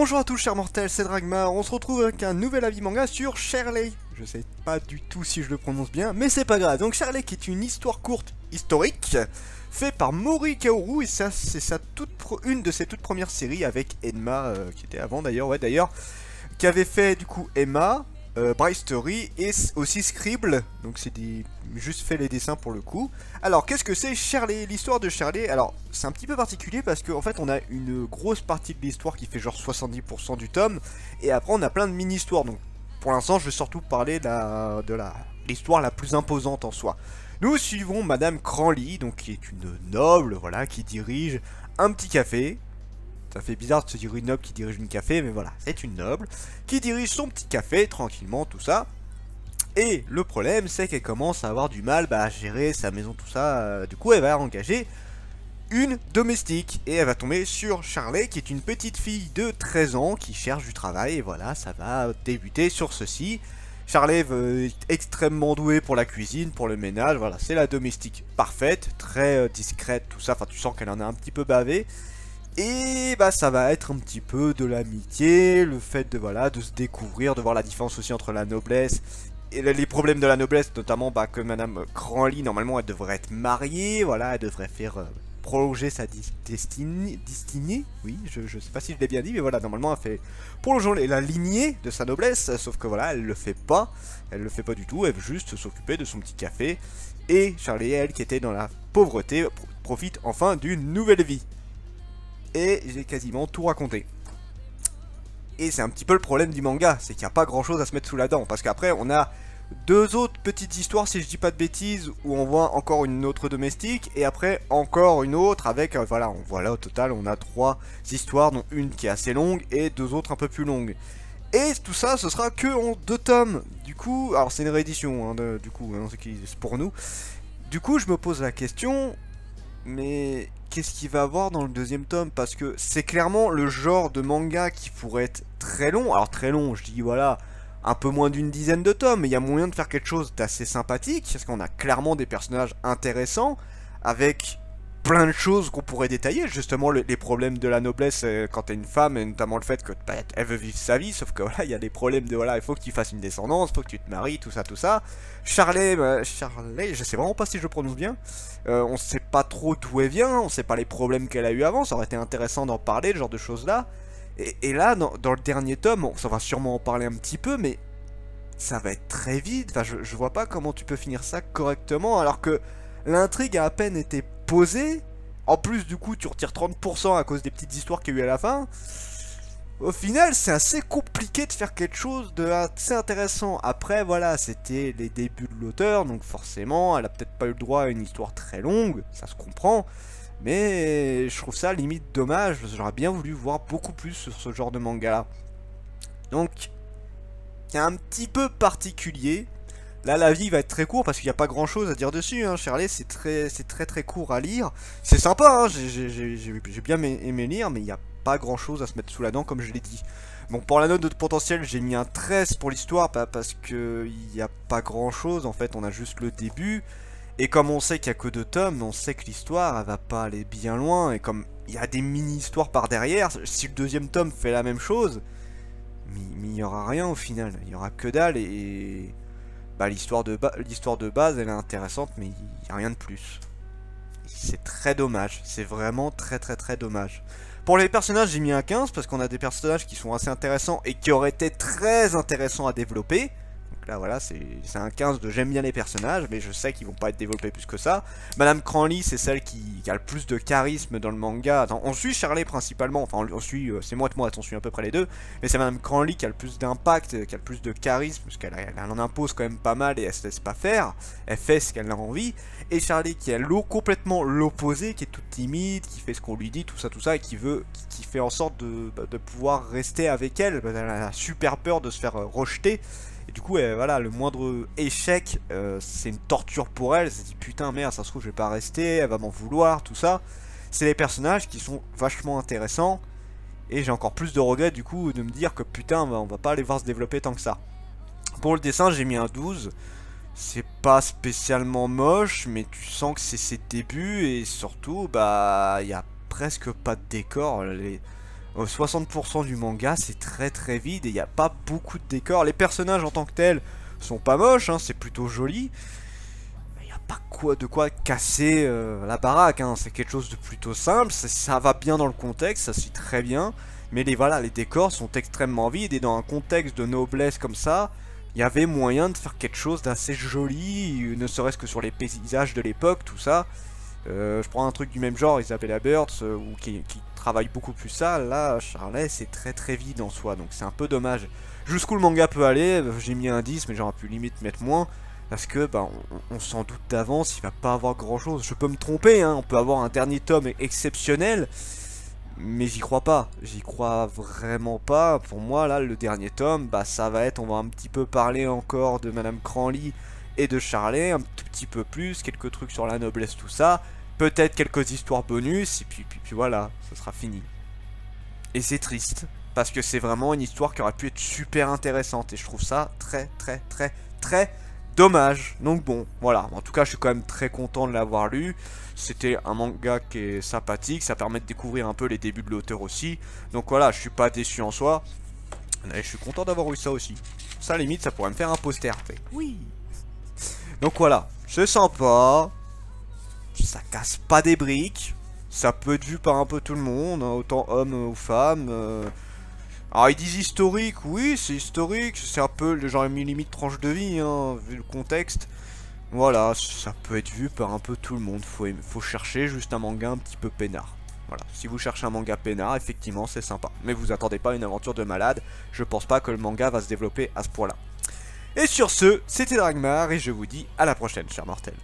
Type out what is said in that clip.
Bonjour à tous chers mortels, c'est Dragmar, on se retrouve avec un nouvel avis manga sur Shirley. Je sais pas du tout si je le prononce bien, mais c'est pas grave. Donc Shirley qui est une histoire courte historique, faite par Mori Kaoru, et ça c'est une de ses toutes premières séries avec Enma, qui était avant d'ailleurs, qui avait fait du coup Emma, Bright Story et aussi Scribble, donc c'est juste fait les dessins pour le coup. Alors qu'est-ce que c'est Shirley? L'histoire de Shirley, alors c'est un petit peu particulier parce qu'en fait on a une grosse partie de l'histoire qui fait genre 70% du tome, et après on a plein de mini-histoires, donc pour l'instant je vais surtout parler de l'histoire la plus imposante en soi. Nous suivons Madame Cranley, donc qui est une noble, voilà, qui dirige un petit café. Ça fait bizarre de se dire une noble qui dirige un café, mais voilà, c'est une noble qui dirige son petit café tranquillement, tout ça. Et le problème, c'est qu'elle commence à avoir du mal à gérer sa maison, tout ça. Du coup, elle va engager une domestique et elle va tomber sur Shirley, qui est une petite fille de 13 ans qui cherche du travail. Et voilà, ça va débuter sur ceci. Shirley est extrêmement douée pour la cuisine, pour le ménage. Voilà, c'est la domestique parfaite, très discrète, tout ça. Enfin, tu sens qu'elle en a un petit peu bavé. Et bah ça va être un petit peu de l'amitié, le fait de voilà de se découvrir, de voir la différence aussi entre la noblesse et les problèmes de la noblesse, notamment que Madame Cranley, normalement elle devrait être mariée, voilà, elle devrait faire prolonger sa destinée, oui, je sais pas si je l'ai bien dit, mais voilà, normalement elle fait prolonger la lignée de sa noblesse, sauf que voilà, elle le fait pas du tout, elle veut juste s'occuper de son petit café, et Shirley, elle qui était dans la pauvreté, profite enfin d'une nouvelle vie. Et j'ai quasiment tout raconté. Et c'est un petit peu le problème du manga, c'est qu'il n'y a pas grand chose à se mettre sous la dent. Parce qu'après on a deux autres petites histoires, si je dis pas de bêtises, où on voit encore une autre domestique. Et après encore une autre avec, voilà, on voit là au total on a trois histoires, dont une qui est assez longue et deux autres un peu plus longues. Et tout ça ce sera que en 2 tomes. Du coup, alors c'est une réédition, hein, du coup, hein, c'est pour nous. Du coup je me pose la question... Mais qu'est-ce qu'il va y avoir dans le deuxième tome? Parce que c'est clairement le genre de manga qui pourrait être très long. Alors très long, je dis voilà, un peu moins d'une dizaine de tomes. Mais il y a moyen de faire quelque chose d'assez sympathique. Parce qu'on a clairement des personnages intéressants. Avec plein de choses qu'on pourrait détailler. Justement les problèmes de la noblesse quand t'es une femme. Et notamment le fait que bah, elle veut vivre sa vie. Sauf que voilà, il y a des problèmes de voilà, il faut que tu fasses une descendance. Il faut que tu te maries, tout ça, tout ça. Shirley, je sais vraiment pas si je le prononce bien. On sait pas trop d'où elle vient, on sait pas les problèmes qu'elle a eu avant, ça aurait été intéressant d'en parler, ce genre de choses là. Et là, dans le dernier tome, ça va sûrement en parler un petit peu, mais ça va être très vite. Enfin, je vois pas comment tu peux finir ça correctement, alors que l'intrigue a à peine été posée. En plus, du coup, tu retires 30% à cause des petites histoires qu'il y a eu à la fin. Au final, c'est assez compliqué de faire quelque chose de assez intéressant. Après, voilà, c'était les débuts de l'auteur, donc forcément, elle a peut-être pas eu le droit à une histoire très longue, ça se comprend. Mais je trouve ça limite dommage, j'aurais bien voulu voir beaucoup plus sur ce genre de manga-là. Donc, c'est un petit peu particulier. Là, la vie va être très court parce qu'il n'y a pas grand chose à dire dessus. Hein. Shirley, c'est très court à lire. C'est sympa, hein. J'ai bien aimé lire, mais il n'y a pas grand chose à se mettre sous la dent, comme je l'ai dit. Bon, pour la note de potentiel, j'ai mis un 13 pour l'histoire, parce que il n'y a pas grand chose. En fait, on a juste le début. Et comme on sait qu'il n'y a que 2 tomes, on sait que l'histoire, elle va pas aller bien loin. Et comme il y a des mini-histoires par derrière, si le deuxième tome fait la même chose, mais il n'y aura rien au final. Il n'y aura que dalle et... Bah, l'histoire de base elle est intéressante, mais il n'y a rien de plus. C'est très dommage, c'est vraiment très dommage. Pour les personnages, j'ai mis un 15 parce qu'on a des personnages qui sont assez intéressants et qui auraient été très intéressants à développer. Donc là voilà, c'est un 15 de j'aime bien les personnages, mais je sais qu'ils vont pas être développés plus que ça. Madame Cranley, c'est celle qui a le plus de charisme dans le manga. Attends, on suit Shirley principalement, enfin on suit, c'est moi on suit à peu près les deux. Mais c'est Madame Cranley qui a le plus d'impact, qui a le plus de charisme, parce qu'elle en impose quand même pas mal et elle se laisse pas faire. Elle fait ce qu'elle a envie. Et Shirley qui est complètement l'opposé, qui est toute timide, qui fait ce qu'on lui dit, tout ça, et qui fait en sorte de pouvoir rester avec elle. Elle a super peur de se faire rejeter. Et du coup, voilà, le moindre échec, c'est une torture pour elle. Elle se dit putain, merde, ça se trouve, je vais pas rester, elle va m'en vouloir, tout ça. C'est des personnages qui sont vachement intéressants. Et j'ai encore plus de regrets, du coup, de me dire que putain, on va pas aller voir se développer tant que ça. Pour le dessin, j'ai mis un 12. C'est pas spécialement moche, mais tu sens que c'est ses débuts. Et surtout, bah, il y a presque pas de décor. 60% du manga, c'est très très vide et il n'y a pas beaucoup de décors. Les personnages en tant que tels sont pas moches, hein, c'est plutôt joli. Il n'y a pas de quoi casser la baraque, hein. C'est quelque chose de plutôt simple, ça va bien dans le contexte, ça suit très bien. Mais voilà, les décors sont extrêmement vides et dans un contexte de noblesse comme ça, il y avait moyen de faire quelque chose d'assez joli, ne serait-ce que sur les paysages de l'époque, tout ça. Je prends un truc du même genre, Isabella Birds, ou qui travaille beaucoup plus ça. Là, Charlet, c'est très très vide en soi, donc c'est un peu dommage. Jusqu'où le manga peut aller, j'ai mis un 10, mais j'aurais pu limite mettre moins. Parce que, bah, on s'en doute d'avance, il va pas avoir grand chose. Je peux me tromper, hein, on peut avoir un dernier tome exceptionnel. Mais j'y crois pas, j'y crois vraiment pas. Pour moi, là, le dernier tome, bah ça va être, on va un petit peu parler encore de Madame Cranly et de Charlet, un tout petit peu plus, quelques trucs sur la noblesse, tout ça. Peut-être quelques histoires bonus, et puis voilà, ce sera fini. Et c'est triste, parce que c'est vraiment une histoire qui aurait pu être super intéressante, et je trouve ça très très très très dommage. Donc bon, voilà, en tout cas je suis quand même très content de l'avoir lu. C'était un manga qui est sympathique, ça permet de découvrir un peu les débuts de l'auteur aussi. Donc voilà, je suis pas déçu en soi. Et je suis content d'avoir eu ça aussi. Ça limite, ça pourrait me faire un poster. Oui. Donc voilà, c'est sympa. Ça casse pas des briques. Ça peut être vu par un peu tout le monde, hein, autant hommes ou femmes. Alors ils disent historique, oui c'est historique, c'est un peu, genre limite tranche de vie, hein, vu le contexte. Voilà, ça peut être vu par un peu tout le monde, faut chercher juste un manga un petit peu peinard. Voilà, si vous cherchez un manga peinard, effectivement c'est sympa. Mais vous attendez pas une aventure de malade, je pense pas que le manga va se développer à ce point là. Et sur ce, c'était Dragmar et je vous dis à la prochaine, chers mortels.